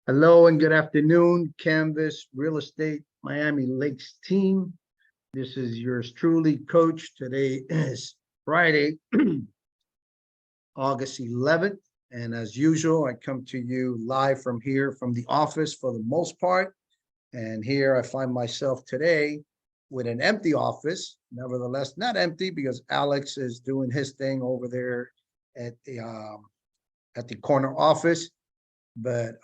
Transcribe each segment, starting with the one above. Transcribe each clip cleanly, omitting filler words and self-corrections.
Hello and good afternoon, Canvas Real Estate Miami Lakes team. This is yours truly, Coach. Today is Friday, August 11th. And as usual, I come to you live from here from the office for the most part. And here I find myself today with an empty office. Nevertheless, not empty because Alex is doing his thing over there at the corner office. But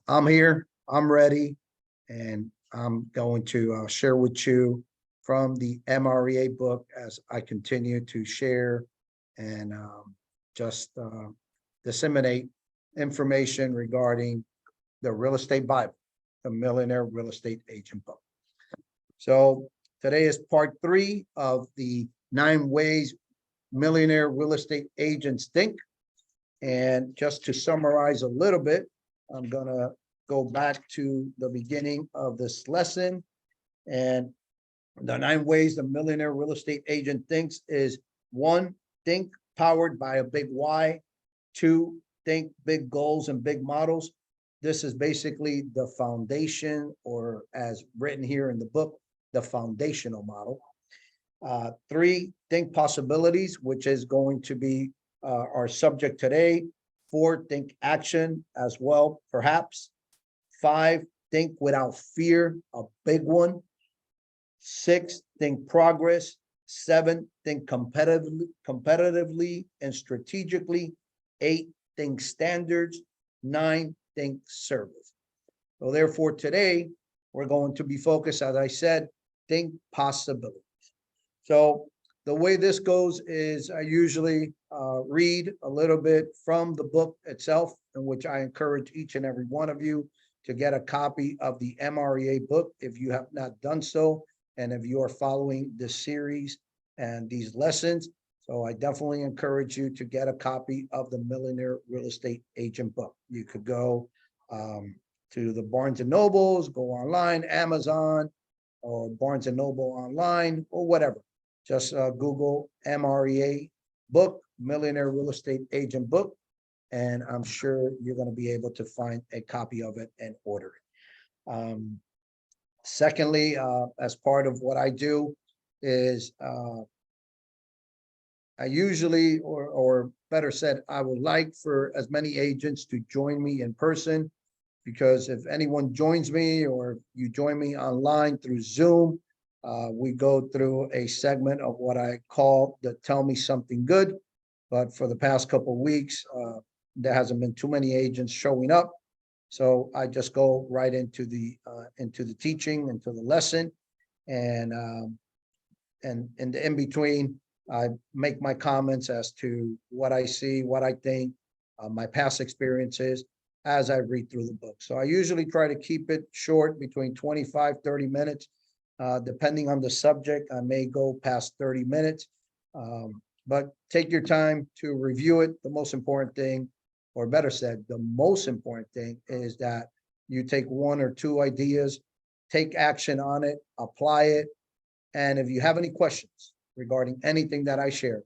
I'm here, I'm ready, and I'm going to share with you from the MREA book as I continue to share and just disseminate information regarding the real estate Bible, the Millionaire Real Estate Agent book. So today is part 3 of the 9 ways millionaire real estate agents think. And just to summarize a little bit, I'm going to go back to the beginning of this lesson. And the 9 ways the millionaire real estate agent thinks is: 1, think powered by a big why. 2, think big goals and big models. This is basically the foundation, or as written here in the book, the foundational model. 3, think possibilities, which is going to be our subject today. 4, think action as well, perhaps. 5, think without fear, a big one. 6, think progress. 7, think competitively and strategically. 8, think standards. 9, think service. So therefore today we're going to be focused, as I said, think possibilities. So the way this goes is I usually read a little bit from the book itself, in which I encourage each and every one of you to get a copy of the MREA book if you have not done so, and if you are following this series and these lessons. So I definitely encourage you to get a copy of the Millionaire Real Estate Agent book. You could go to the Barnes and Nobles, go online, Amazon, or Barnes and Noble online, or whatever. Just Google MREA book, Millionaire Real Estate Agent book, and I'm sure you're going to be able to find a copy of it and order it. Secondly, as part of what I do is I usually, or better said, I would like for as many agents to join me in person, because if anyone joins me or you join me online through Zoom, we go through a segment of what I call the Tell Me Something Good. But for the past couple of weeks, there hasn't been too many agents showing up. So I just go right into the teaching, into the lesson. And in between, I make my comments as to what I see, what I think, my past experiences as I read through the book. So I usually try to keep it short, between 25, 30 minutes. Depending on the subject, I may go past 30 minutes, but take your time to review it. The most important thing, or better said, the most important thing is that you take 1 or 2 ideas, take action on it, apply it. And if you have any questions regarding anything that I share,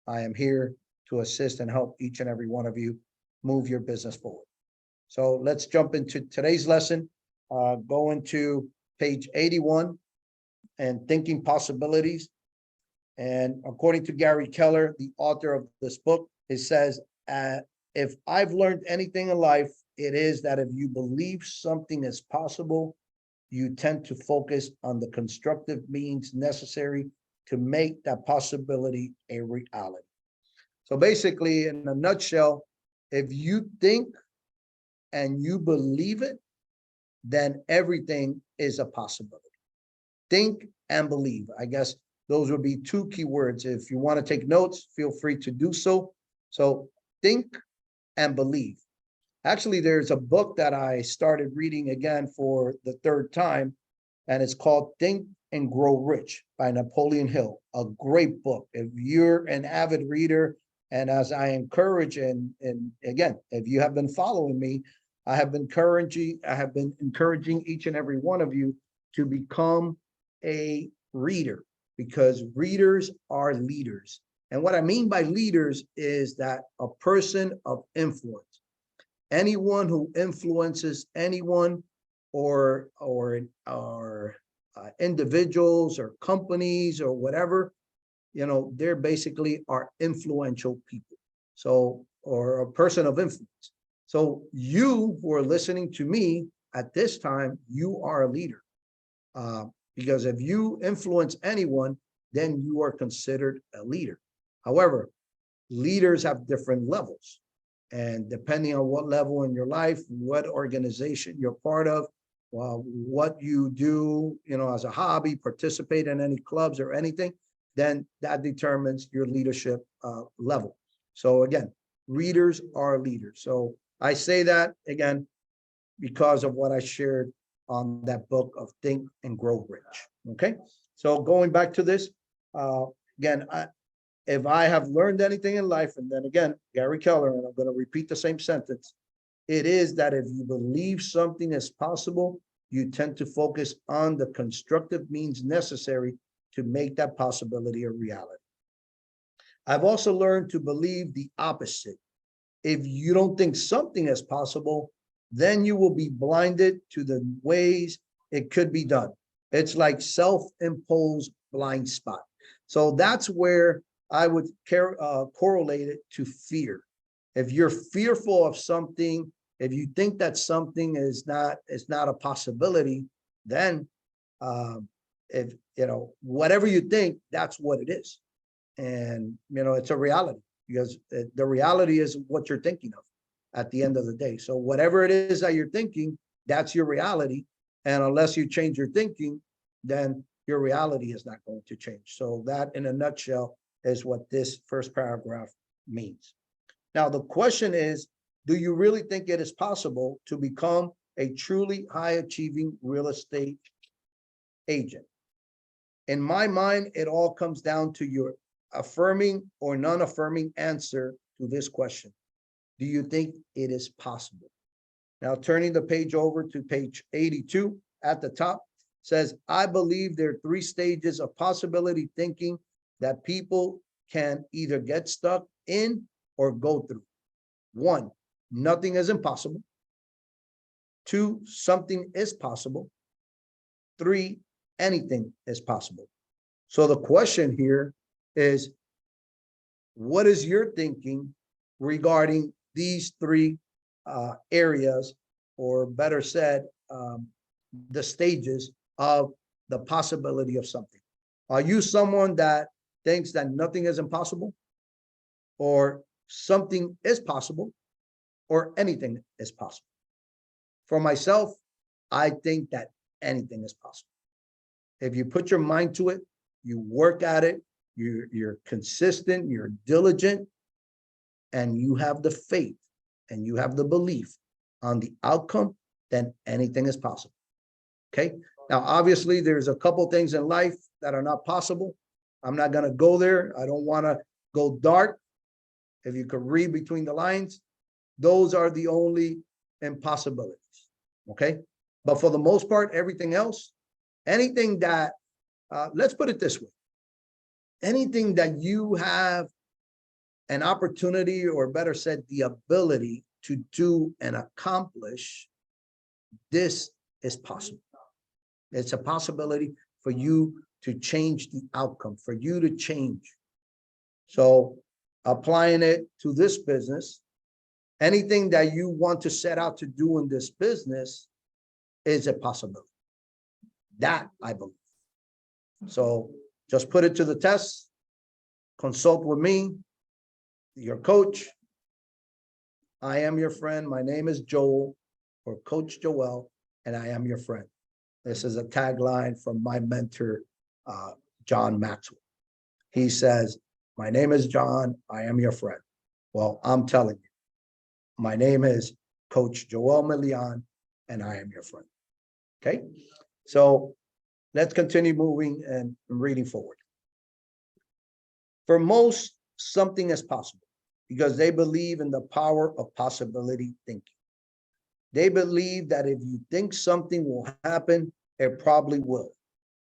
I am here to assist and help each and every one of you move your business forward. So let's jump into today's lesson. Go into page 81 and thinking possibilities. And according to Gary Keller, the author of this book, it says, if I've learned anything in life, it is that if you believe something is possible, you tend to focus on the constructive means necessary to make that possibility a reality. So basically, in a nutshell, if you think and you believe it, then everything is a possibility. Think and believe. I guess those would be 2 key words. If you want to take notes, feel free to do so. So think and believe. Actually, there's a book that I started reading again for the 3rd time, and it's called Think and Grow Rich by Napoleon Hill. A great book. If you're an avid reader, and as I encourage, and again, if you have been following me, I have been encouraging each and every one of you to become a reader, because readers are leaders. And what I mean by leaders is that a person of influence. anyone who influences anyone or individuals or companies or whatever, they're basically are influential people. So, or a person of influence. So you who are listening to me at this time, you are a leader. Because if you influence anyone, then you are considered a leader. However, leaders have different levels. And depending on what level in your life, what organization you're part of, what you do, as a hobby, participate in any clubs or anything, then that determines your leadership level. So again, leaders are leaders. So I say that again, because of what I shared on that book of Think and Grow Rich. Okay. So going back to this, again, if I have learned anything in life, and then again, Gary Keller, and I'm going to repeat the same sentence, it is that if you believe something is possible, you tend to focus on the constructive means necessary to make that possibility a reality. I've also learned to believe the opposite. If you don't think something is possible, then you will be blinded to the ways it could be done. It's like self-imposed blind spot. So that's where I would correlate it to fear. If you're fearful of something, if you think that something is not a possibility, then if whatever you think, that's what it is. And it's a reality, because the reality is what you're thinking of at the end of the day. So whatever it is that you're thinking, that's your reality. And unless you change your thinking, then your reality is not going to change. So that, in a nutshell, is what this first paragraph means. Now, the question is, do you really think it is possible to become a truly high-achieving real estate agent? In my mind, it all comes down to your affirming or non-affirming answer to this question. Do you think it is possible? Now, turning the page over to page 82 at the top, says, I believe there are 3 stages of possibility thinking that people can either get stuck in or go through. 1, nothing is impossible. 2, something is possible. 3, anything is possible. So the question here is, what is your thinking regarding these 3 areas, or better said, the stages of the possibility of something? Are you someone that thinks that nothing is impossible, or something is possible, or anything is possible? For myself, I think that anything is possible. If you put your mind to it, you work at it, you're consistent, you're diligent, and you have the faith and you have the belief on the outcome, then anything is possible. Okay. Now, obviously, there's a couple things in life that are not possible. I'm not going to go there. I don't want to go dark. If you could read between the lines, those are the only impossibilities. Okay. But for the most part, everything else, anything that, let's put it this way, anything that you have an opportunity, or better said, the ability to do and accomplish, this is possible. It's a possibility for you to change the outcome, for you to change. So applying it to this business, anything that you want to set out to do in this business is a possibility. That I believe. So just put it to the test, consult with me, your coach. I am your friend. My name is Joel, or Coach Joel, and I am your friend. This is a tagline from my mentor, John Maxwell. He says, my name is John, I am your friend. Well, I'm telling you, my name is Coach Joel Milian, and I am your friend. Okay, so let's continue moving and reading forward. For most, something is possible because they believe in the power of possibility thinking. They believe that if you think something will happen, it probably will.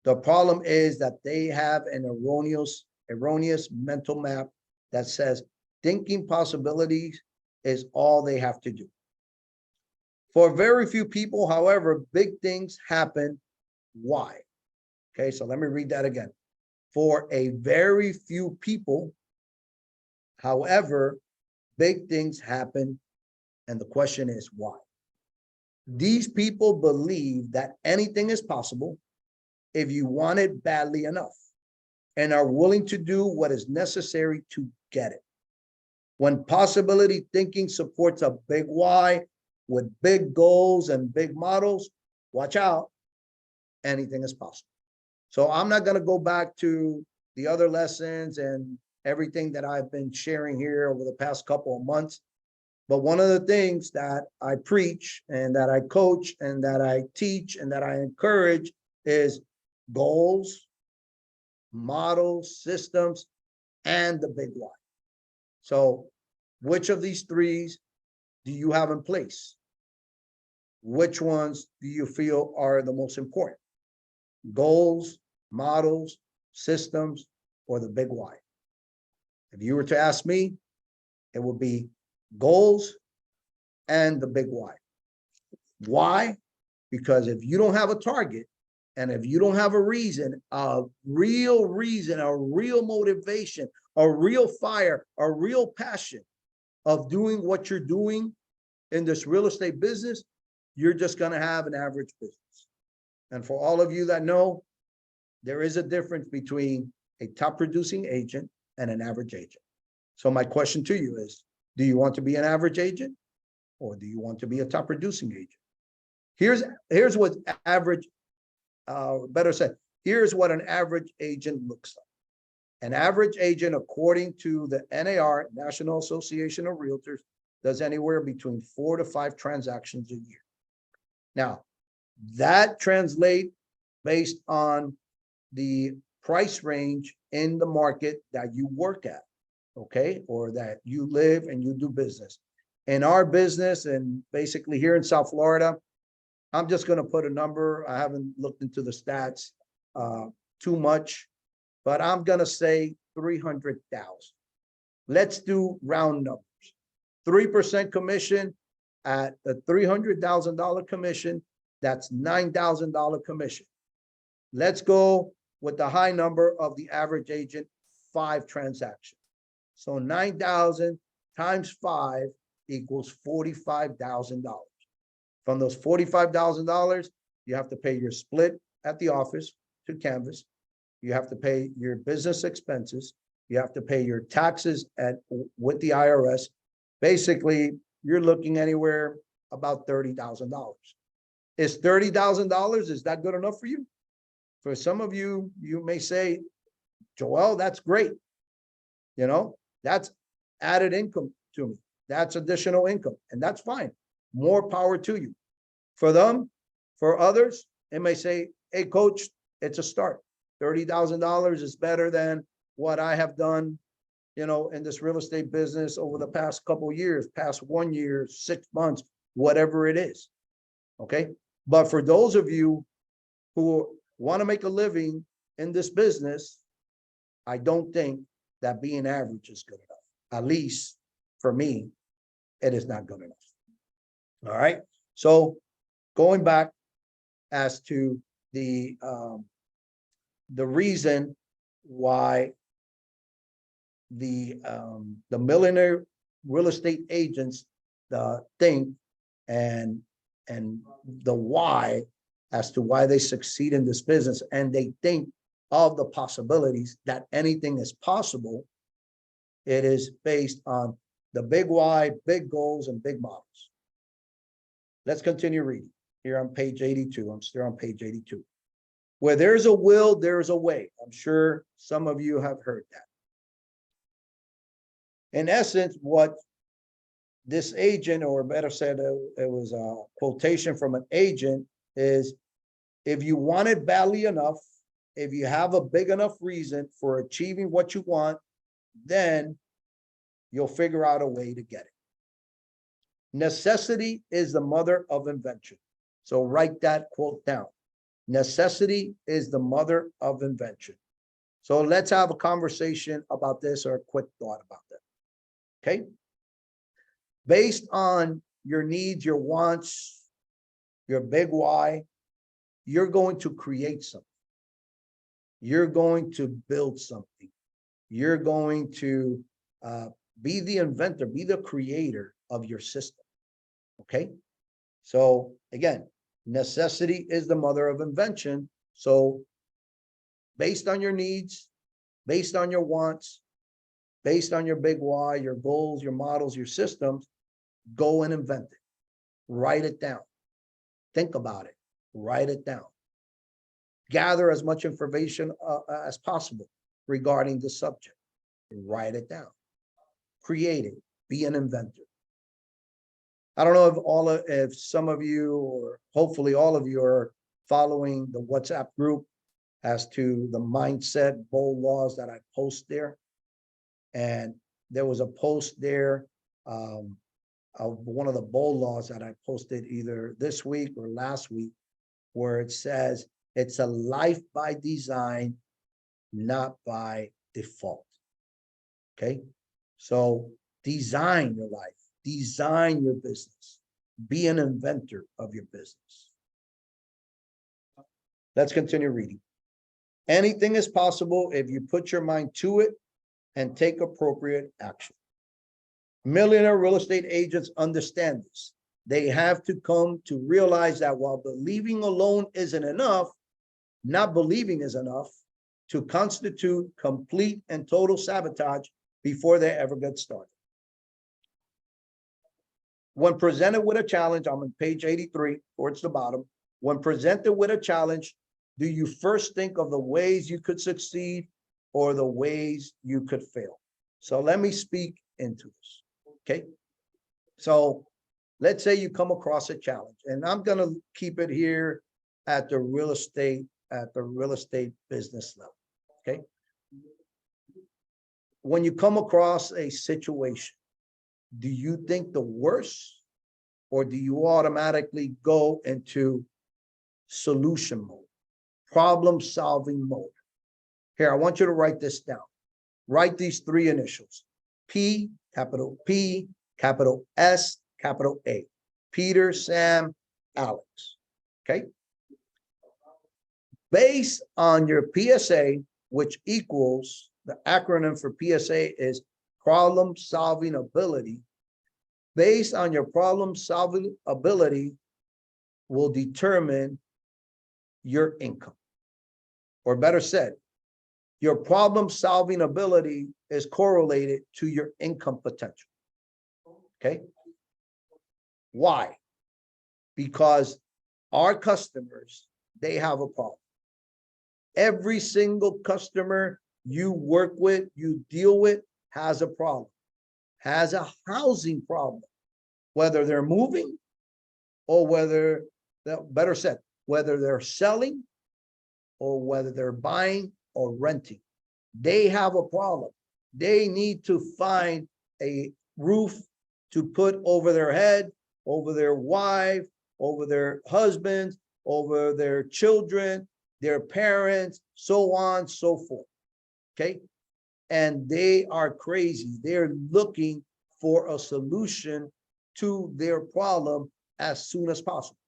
The problem is that they have an erroneous mental map that says thinking possibilities is all they have to do. For very few people, however, big things happen. Why? Okay, so let me read that again. For a very few people, however, big things happen. And the question is why? These people believe that anything is possible if you want it badly enough and are willing to do what is necessary to get it. When possibility thinking supports a big why with big goals and big models, watch out, anything is possible. So I'm not going to go back to the other lessons and everything that I've been sharing here over the past couple of months. But one of the things that I preach and that I coach and that I teach and that I encourage is goals, models, systems, and the big why. So which of these three do you have in place? Which ones do you feel are the most important? Goals, models, systems, or the big why? If you were to ask me, it would be goals and the big why. Why? Because if you don't have a target and if you don't have a reason, a real motivation, a real fire, a real passion of doing what you're doing in this real estate business, you're just going to have an average business. And for all of you that know, there is a difference between a top producing agent and an average agent. So my question to you is, do you want to be an average agent or do you want to be a top producing agent? Here's what average, better said, here's what an average agent looks like. An average agent, according to the NAR, National Association of Realtors, does anywhere between 4 to 5 transactions a year. Now, that translates based on the price range in the market that you work at, okay, or that you live and you do business. In our business, and basically here in South Florida, I'm just going to put a number. I haven't looked into the stats too much, but I'm going to say 300,000. Let's do round numbers. 3% commission at the $300,000 commission, that's $9,000 commission. Let's go with the high number of the average agent, 5 transactions. So 9,000 times 5 equals $45,000. From those $45,000, you have to pay your split at the office to Canvas. You have to pay your business expenses. You have to pay your taxes with the IRS. Basically, you're looking anywhere about $30,000. Is $30,000, is that good enough for you? For some of you, you may say, Joel, that's great. You know, that's added income to me. That's additional income, and that's fine. More power to you. For them, for others, it may say, hey, coach, it's a start. $30,000 is better than what I have done, you know, in this real estate business over the past couple of years, past 1 year, 6 months, whatever it is. Okay. But for those of you who want to make a living in this business, I don't think that being average is good enough. At least for me, it is not good enough. All right. So going back as to the reason why the millionaire real estate agents think and the why as to why they succeed in this business, and they think of the possibilities that anything is possible, it is based on the big why, big goals, and big models. Let's continue reading here on page 82. I'm still on page 82. Where there's a will, there's a way. I'm sure some of you have heard that. In essence, what this agent, or better said, it was a quotation from an agent, is if you want it badly enough, if you have a big enough reason for achieving what you want, then you'll figure out a way to get it. Necessity is the mother of invention. So write that quote down. Necessity is the mother of invention. So let's have a conversation about this, or a quick thought about that. Okay. Based on your needs, your wants, your big why, you're going to create something. You're going to build something. You're going to be the inventor, be the creator of your system. Okay. So again, necessity is the mother of invention. So based on your needs, based on your wants, based on your big why, your goals, your models, your systems, go and invent it. Write it down. Think about it. Write it down. Gather as much information as possible regarding the subject. Write it down. Create it. Be an inventor. I don't know if some of you, or hopefully all of you, are following the WhatsApp group as to the mindset bold laws that I post there. And there was a post there of one of the bold laws that I posted either this week or last week, where it says it's a life by design, not by default. Okay. So design your life, design your business, be an inventor of your business. Let's continue reading. Anything is possible if you put your mind to it and take appropriate action. Millionaire real estate agents understand this. They have to come to realize that while believing alone isn't enough, not believing is enough to constitute complete and total sabotage before they ever get started. When presented with a challenge, I'm on page 83, towards the bottom. When presented with a challenge, do you first think of the ways you could succeed or the ways you could fail? So let me speak into this, okay? So let's say you come across a challenge, and I'm gonna keep it here at the real estate business level, okay? When you come across a situation, do you think the worst, or do you automatically go into solution mode, problem solving mode? Here, I want you to write this down. Write these three initials: P, capital S, capital A. Peter, Sam, Alex. Okay. Based on your PSA, which equals, the acronym for PSA is problem solving ability. Based on your problem solving ability will determine your income. Or better said, your problem solving ability is correlated to your income potential. Okay. Why? Because our customers, they have a problem. Every single customer you work with, you deal with, has a problem, has a housing problem, whether they're moving or whether, better said, whether they're selling or whether they're buying or renting. They have a problem. They need to find a roof to put over their head, over their wife, over their husbands, over their children, their parents, so on, so forth. Okay. And they are crazy. They're looking for a solution to their problem as soon as possible.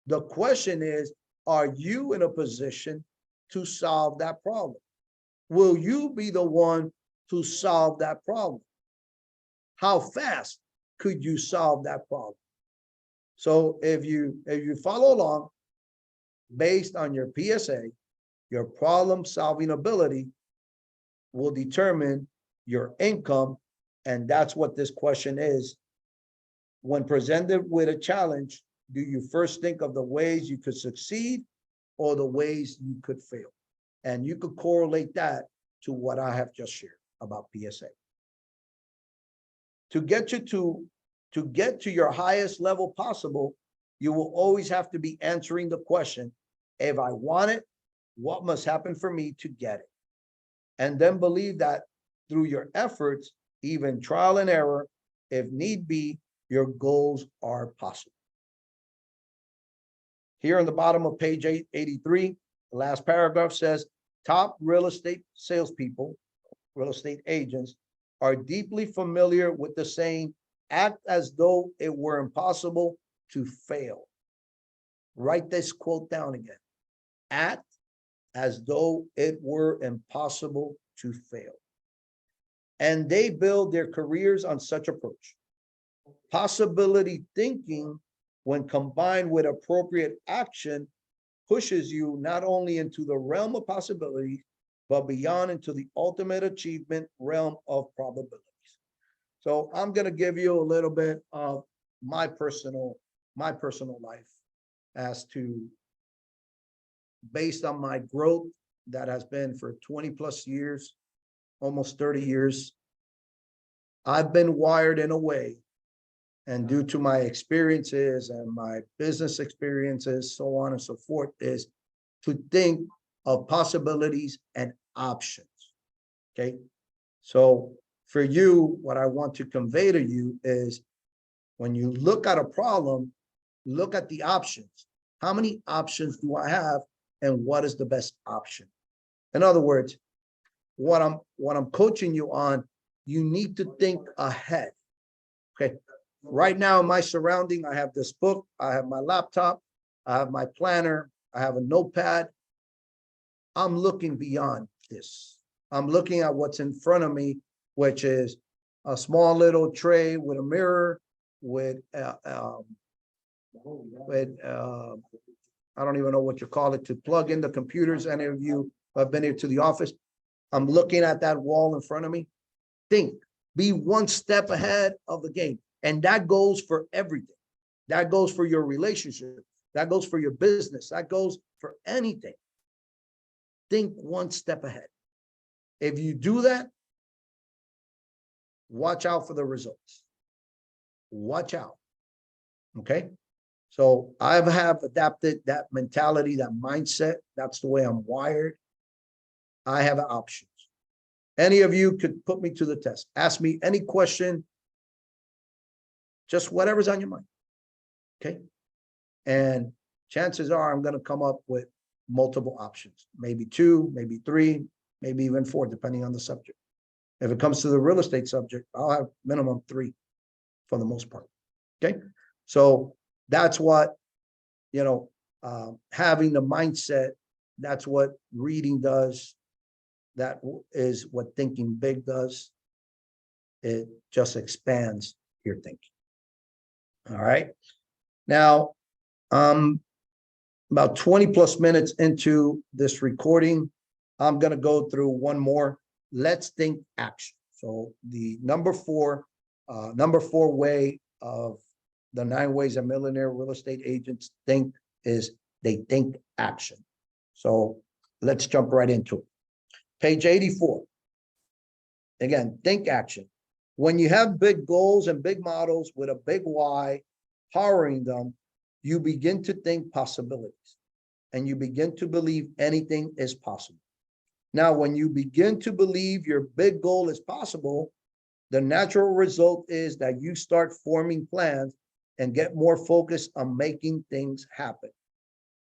The question is, are you in a position to solve that problem? Will you be the one to solve that problem? How fast could you solve that problem? So if you follow along, based on your PSA, your problem solving ability will determine your income. And that's what this question is. When presented with a challenge, do you first think of the ways you could succeed or the ways you could fail? And you could correlate that to what I have just shared about PSA. To get to your highest level possible, you will always have to be answering the question, if I want it, what must happen for me to get it? And then believe that through your efforts, even trial and error, if need be, your goals are possible. Here on the bottom of page 83, the last paragraph says, top real estate salespeople, real estate agents, are deeply familiar with the saying, act as though it were impossible to fail. Write this quote down again. Act as though it were impossible to fail. And they build their careers on such approach. Possibility thinking, when combined with appropriate action, pushes you not only into the realm of possibilities, but beyond into the ultimate achievement realm of probabilities. So I'm going to give you a little bit of my personal life as to, based on my growth that has been for 20 plus years, almost 30 years. I've been wired in a way, and due to my experiences and my business experiences, so on and so forth, is to think of possibilities and options. Okay. So for you, what I want to convey to you is, when you look at a problem, look at the options. How many options do I have, and what is the best option? In other words, what I'm coaching you on, you need to think ahead. Okay. Right now in my surrounding, I have this book, I have my laptop, I have my planner, I have a notepad. I'm looking beyond this. I'm looking at what's in front of me, which is a small little tray with a mirror, with I don't even know what you call it, to plug in the computers. Any of you who have been here to the office, I'm looking at that wall in front of me. Think, be one step ahead of the game. And that goes for everything. That goes for your relationship. That goes for your business. That goes for anything. Think one step ahead. If you do that, watch out for the results. Watch out. Okay. So I have adapted that mentality, that mindset. That's the way I'm wired. I have options. Any of you could put me to the test. Ask me any question, just whatever's on your mind. Okay. And chances are I'm going to come up with multiple options, maybe 2, maybe 3, maybe even 4, depending on the subject. If it comes to the real estate subject, I'll have minimum 3 for the most part. Okay. So that's what, having the mindset, that's what reading does. That is what thinking big does. It just expands your thinking. All right. Now, about 20 plus minutes into this recording, I'm going to go through one more. Let's think action. So the number four way of the 9 ways a millionaire real estate agents think is they think action. So let's jump right into it. Page 84. Again, think action. When you have big goals and big models with a big why powering them, you begin to think possibilities, and you begin to believe anything is possible. Now, when you begin to believe your big goal is possible, the natural result is that you start forming plans and get more focused on making things happen.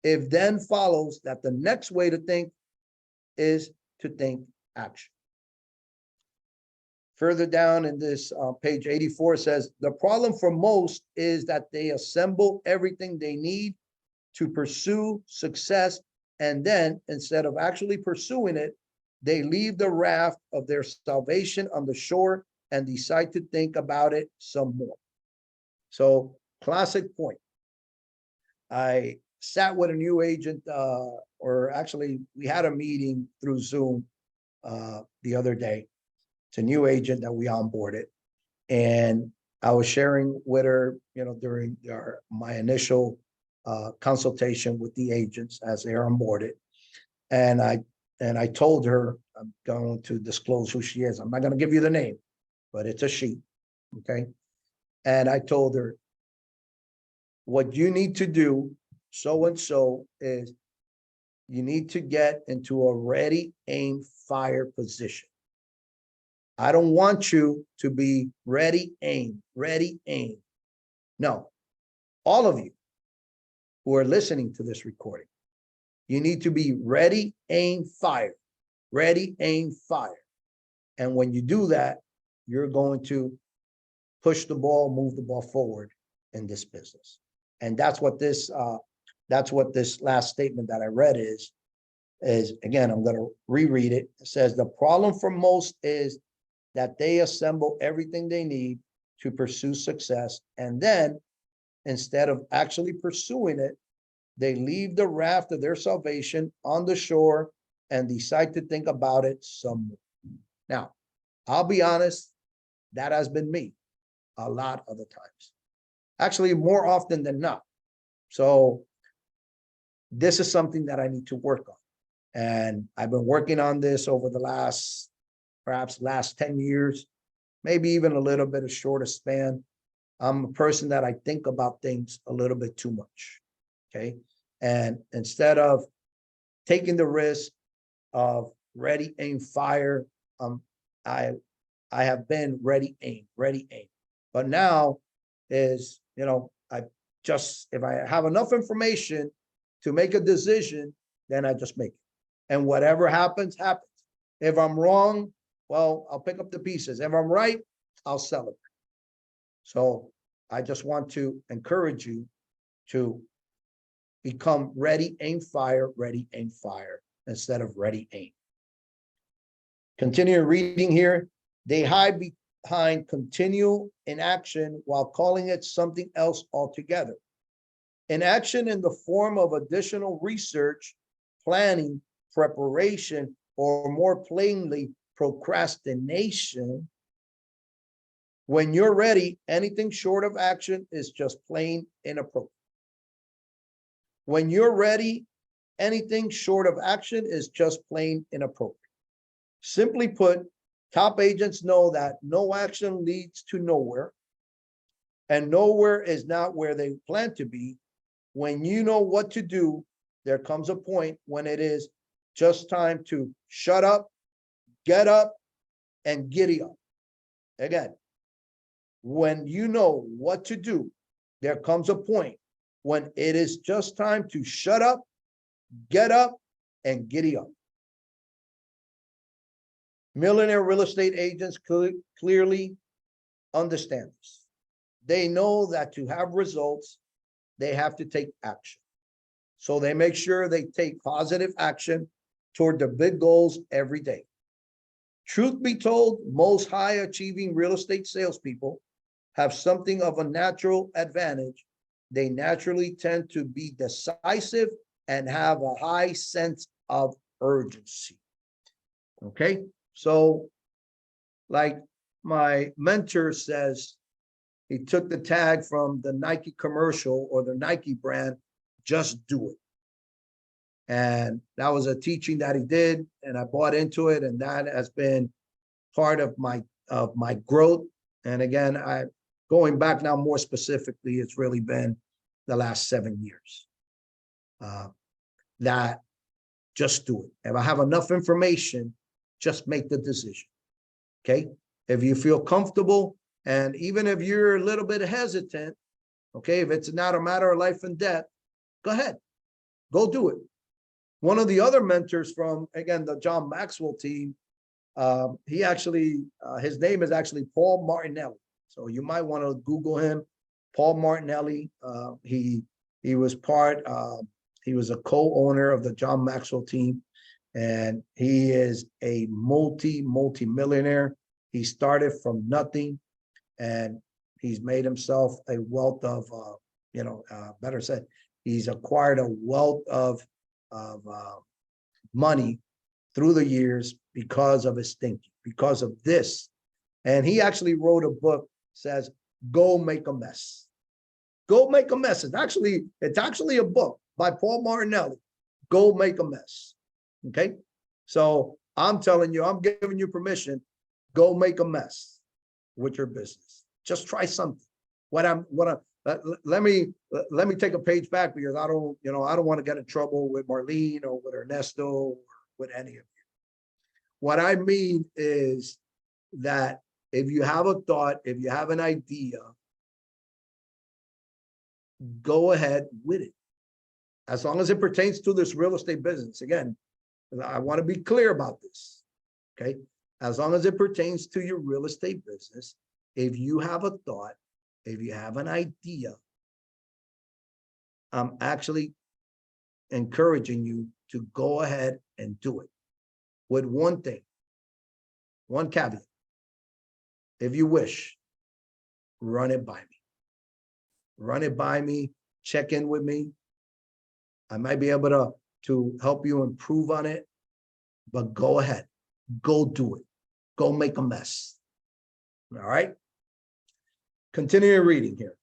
It then follows that the next way to think is to think action. Further down in this page 84 says, the problem for most is that they assemble everything they need to pursue success, and then instead of actually pursuing it, they leave the raft of their salvation on the shore and decide to think about it some more. So, classic point. I sat with a new agent, or actually we had a meeting through Zoom the other day. It's a new agent that we onboarded, and I was sharing with her, during my initial consultation with the agents as they're onboarded, and I told her, I'm going to disclose who she is. I'm not going to give you the name, but it's a she. Okay, and I told her, what you need to do, so and so, is you need to get into a ready, aim, fire position. I don't want you to be ready, aim, ready, aim. No, all of you who are listening to this recording, you need to be ready, aim, fire, ready, aim, fire. And when you do that, you're going to push the ball, move the ball forward in this business. And that's what this that's what this last statement that I read is again, I'm going to reread it. It says the problem for most is that they assemble everything they need to pursue success. And then instead of actually pursuing it, they leave the raft of their salvation on the shore and decide to think about it some more. Now, I'll be honest, that has been me a lot of the times, actually more often than not. So this is something that I need to work on. And I've been working on this over the perhaps last 10 years, maybe even a little bit of shorter span. I'm a person that I think about things a little bit too much. Okay. And instead of taking the risk of ready, aim, fire, I have been ready, aim. But now is, if I have enough information to make a decision, then I just make it. And whatever happens, happens. If I'm wrong, well, I'll pick up the pieces. If I'm right, I'll celebrate. So I just want to encourage you to become ready, aim, fire, instead of ready, aim. Continue reading here. They hide behind continual inaction while calling it something else altogether. Inaction in the form of additional research, planning, preparation, or more plainly, procrastination. When you're ready, anything short of action is just plain inappropriate. When you're ready, anything short of action is just plain inappropriate. Simply put, top agents know that no action leads to nowhere, and nowhere is not where they plan to be. When you know what to do, there comes a point when it is just time to shut up, get up, and giddy up. Again, when you know what to do, there comes a point when it is just time to shut up, get up, and giddy up. Millionaire real estate agents clearly understand this. They know that to have results, they have to take action. So they make sure they take positive action toward the big goals every day. Truth be told, most high achieving real estate salespeople have something of a natural advantage. They naturally tend to be decisive and have a high sense of urgency. Okay, so like my mentor says, he took the tag from the Nike commercial or the Nike brand, just do it. And that was a teaching that he did, and I bought into it, and that has been part of my growth. And again, going back now more specifically, it's really been the last 7 years. That just do it. If I have enough information, just make the decision. Okay. If you feel comfortable, and even if you're a little bit hesitant, okay, if it's not a matter of life and death, go ahead, go do it. One of the other mentors from, again, the John Maxwell team, he actually, his name is actually Paul Martinelli. So you might want to Google him, Paul Martinelli. He was he was a co-owner of the John Maxwell team, and he is a multi-millionaire. He started from nothing, and he's made himself a wealth of, better said, he's acquired a wealth of money through the years because of his thinking, because of this. And he actually wrote a book, says, Go Make a Mess. Go Make a Mess. It's actually a book by Paul Martinelli, Go Make a Mess. Okay. So I'm telling you, I'm giving you permission, go make a mess with your business. Just try something. Let me take a page back, because I don't want to get in trouble with Marlene or with Ernesto or with any of you. What I mean is that if you have a thought, if you have an idea, go ahead with it. As long as it pertains to this real estate business. Again, I want to be clear about this. Okay. As long as it pertains to your real estate business, if you have a thought, if you have an idea, I'm actually encouraging you to go ahead and do it with one thing, one caveat. If you wish, run it by me. Run it by me, check in with me. I might be able to help you improve on it, but go ahead, go do it. Go make a mess. All right. Continue reading here.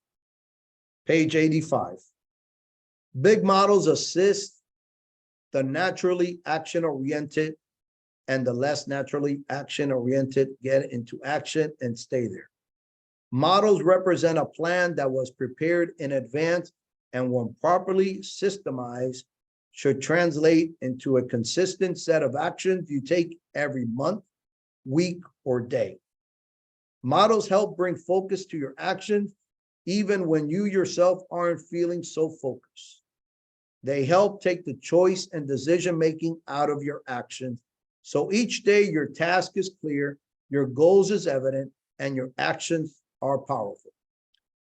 Page 85. Big models assist the naturally action-oriented and the less naturally action-oriented get into action and stay there. Models represent a plan that was prepared in advance and when properly systemized should translate into a consistent set of actions you take every month, week, or day. Models help bring focus to your actions even when you yourself aren't feeling so focused. They help take the choice and decision-making out of your actions. So each day your task is clear, your goals is evident, and your actions are powerful.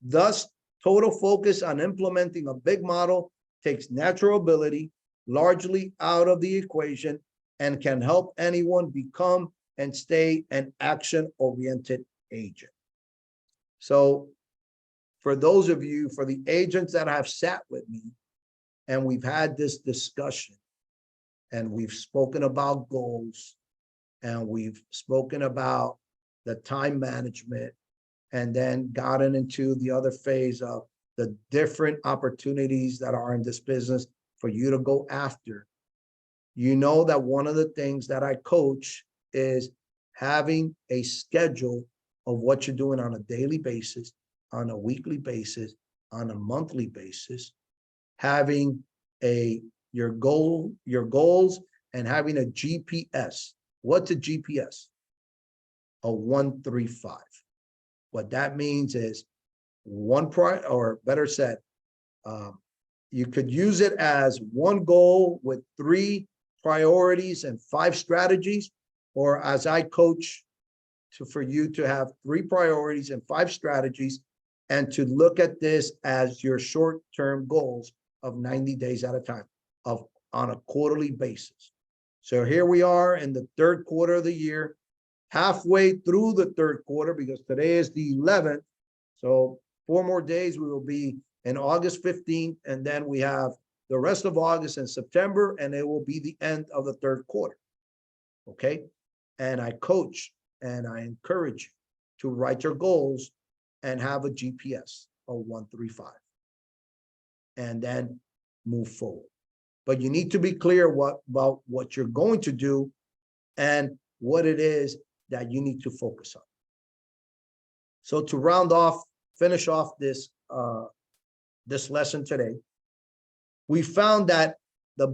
Thus, total focus on implementing a big model takes natural ability largely out of the equation and can help anyone become and stay an action-oriented agent. So for those of you, for the agents that have sat with me, and we've had this discussion, and we've spoken about goals, and we've spoken about the time management, and then gotten into the other phase of the different opportunities that are in this business for you to go after. You know that one of the things that I coach is having a schedule of what you're doing on a daily basis, on a weekly basis, on a monthly basis, having your goals and having a GPS. What's a GPS? A 1-3-5. What that means is or better said, you could use it as one goal with 3 priorities and 5 strategies, or as I coach for you to have 3 priorities and 5 strategies, and to look at this as your short-term goals of 90 days at a time on a quarterly basis. So here we are in the 3rd quarter of the year, halfway through the 3rd quarter, because today is the 11th. So 4 more days, we will be in August 15th, and then we have the rest of August and September, and it will be the end of the 3rd quarter. Okay. And I coach and I encourage you to write your goals and have a GPS, a 1-3-5, and then move forward. But you need to be clear about what you're going to do and what it is that you need to focus on. So to finish off this lesson today, we found that let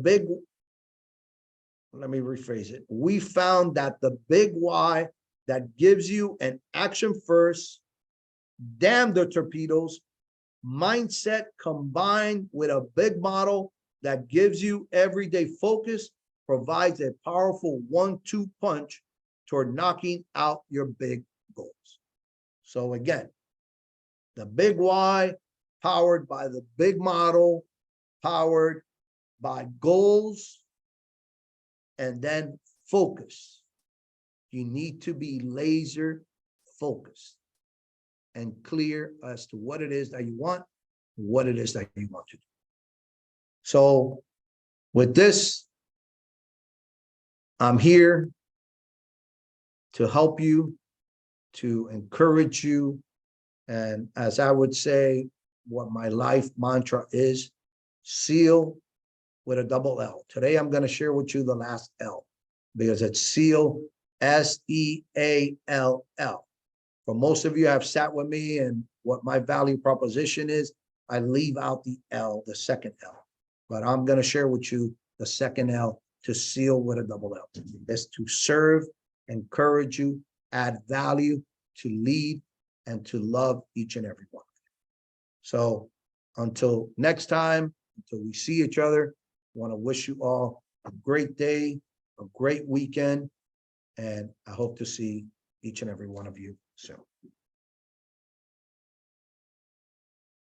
me rephrase it. We found that the big why that gives you an action first, damn the torpedoes mindset combined with a big model that gives you everyday focus provides a powerful 1-2 punch toward knocking out your big goals. So again, the big why powered by the big model, powered by goals, and then focus. You need to be laser focused and clear as to what it is that you want, what it is that you want to do. So with this, I'm here to help you, to encourage you. And as I would say, what my life mantra is, seal with a double L. Today, I'm going to share with you the last L because it's seal, SEALL. For most of you have sat with me, and what my value proposition is, I leave out the L, the second L. But I'm going to share with you the second L, to seal with a double L. It's to serve, encourage you, add value, to lead, and to love each and every one. So until next time, until we see each other, I want to wish you all a great day, a great weekend, and I hope to see each and every one of you soon.